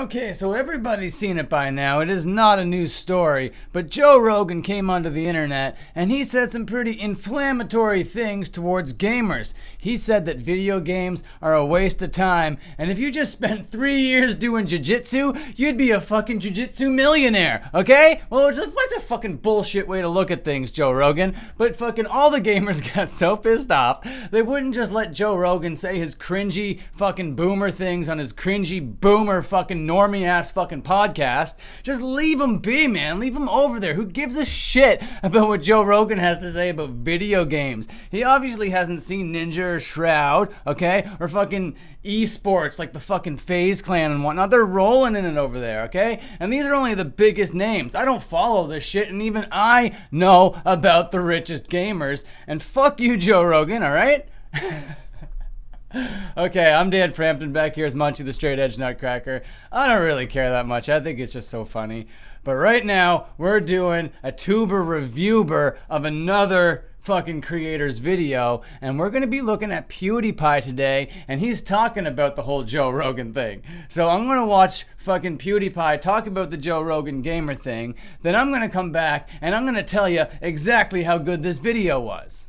Okay, so everybody's seen it by now. It is not a new story, but Joe Rogan came onto the internet and he said some pretty inflammatory things towards gamers. He said that video games are a waste of time, and if you just spent 3 years doing jiu-jitsu, you'd be a fucking jiu-jitsu millionaire, okay? Well, it's a fucking bullshit way to look at things, Joe Rogan, but fucking all the gamers got so pissed off, they wouldn't just let Joe Rogan say his cringy fucking boomer things on his cringy boomer fucking normie ass fucking podcast. Just leave him be, man. Leave him over there. Who gives a shit about what Joe Rogan has to say about video games? He obviously hasn't seen Ninja or Shroud, okay? Or fucking esports like the fucking FaZe Clan and whatnot. They're rolling in it over there, okay? And these are only the biggest names. I don't follow this shit, and even I know about the richest gamers. And fuck you, Joe Rogan, alright? Okay, I'm Dan Frampton. Back here is Munchie the straight edge Nutcracker. I don't really care that much. I think it's just so funny. But right now, we're doing a tuber reviewer of another fucking creator's video, and we're going to be looking at Pewdiepie today, and he's talking about the whole Joe Rogan thing. So I'm going to watch fucking Pewdiepie talk about the Joe Rogan gamer thing, then I'm going to come back, and I'm going to tell you exactly how good this video was.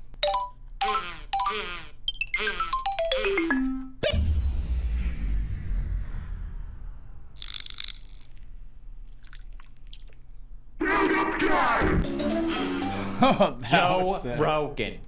Oh, Joe Rogan.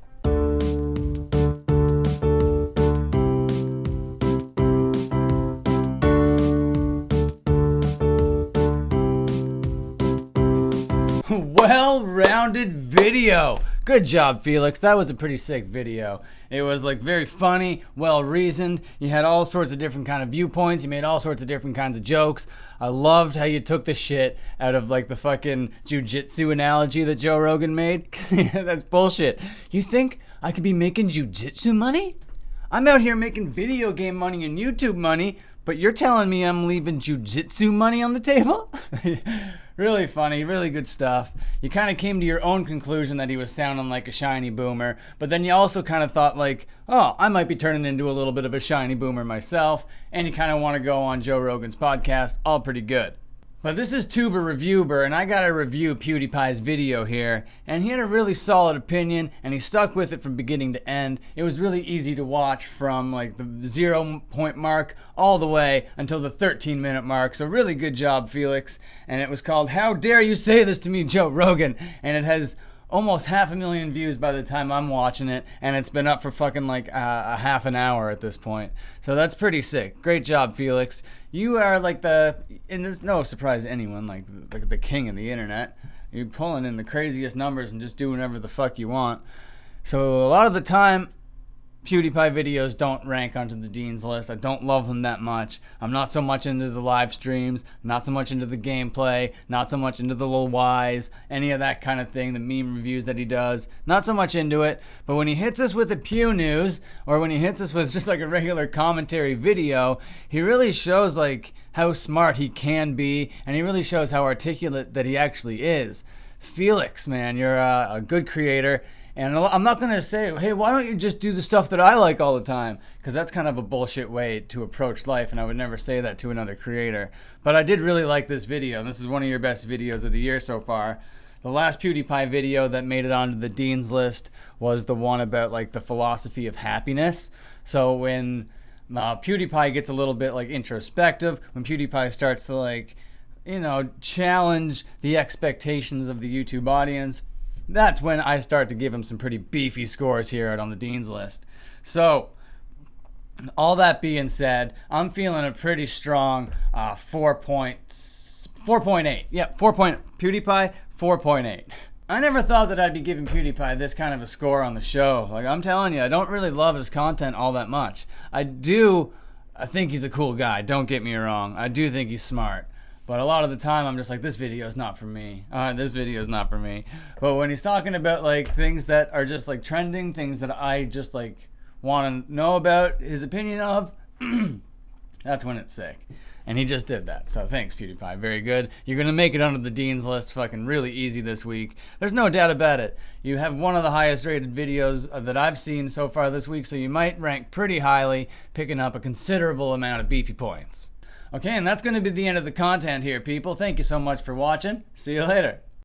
Well-rounded video. Good job, Felix. That was a pretty sick video. It was like very funny, well-reasoned. You had all sorts of different kind of viewpoints. You made all sorts of different kinds of jokes. I loved how you took the shit out of like the fucking jiu-jitsu analogy that Joe Rogan made. That's bullshit. You think I could be making jiu-jitsu money? I'm out here making video game money and YouTube money, but you're telling me I'm leaving jiu-jitsu money on the table? Really funny, really good stuff. You kind of came to your own conclusion that he was sounding like a shiny boomer, but then you also kind of thought like, oh, I might be turning into a little bit of a shiny boomer myself, and you kind of want to go on Joe Rogan's podcast. All pretty good. But this is Tuber Reviewer, and I gotta review PewDiePie's video here, and he had a really solid opinion, and he stuck with it from beginning to end. It was really easy to watch from like the 0 point mark all the way until the 13-minute mark, so really good job, Felix. And it was called How Dare You Say This to Me, Joe Rogan, and it has almost 500,000 views by the time I'm watching it, and it's been up for fucking like a half an hour at this point. So that's pretty sick. Great job, Felix. You are like and there's no surprise to anyone, like the king of the internet. You're pulling in the craziest numbers and just doing whatever the fuck you want. So a lot of the time, PewDiePie videos don't rank onto the Dean's list. I don't love them that much. I'm not so much into the live streams, not so much into the gameplay, not so much into the little whys, any of that kind of thing, the meme reviews that he does. Not so much into it. But when he hits us with the Pew News, or when he hits us with just like a regular commentary video, he really shows like how smart he can be, and he really shows how articulate that he actually is. Felix, man, you're a good creator. And I'm not going to say, hey, why don't you just do the stuff that I like all the time? Because that's kind of a bullshit way to approach life, and I would never say that to another creator. But I did really like this video, and this is one of your best videos of the year so far. The last PewDiePie video that made it onto the Dean's list was the one about like the philosophy of happiness. So when PewDiePie gets a little bit like introspective, when PewDiePie starts to like, you know, challenge the expectations of the YouTube audience, that's when I start to give him some pretty beefy scores here out on the Dean's list. So, all that being said, I'm feeling a pretty strong 4.8. Yep, PewDiePie, 4.8. I never thought that I'd be giving PewDiePie this kind of a score on the show. Like, I'm telling you, I don't really love his content all that much. I think he's a cool guy, don't get me wrong. I do think he's smart. But a lot of the time, I'm just like, this video is not for me. This video is not for me. But when he's talking about like things that are just like trending, things that I just like want to know about his opinion of, that's when it's sick. And he just did that. So thanks, PewDiePie. Very good. You're going to make it onto the Dean's list fucking really easy this week. There's no doubt about it. You have one of the highest rated videos that I've seen so far this week, so you might rank pretty highly, picking up a considerable amount of beefy points. Okay, and that's going to be the end of the content here, people. Thank you so much for watching. See you later.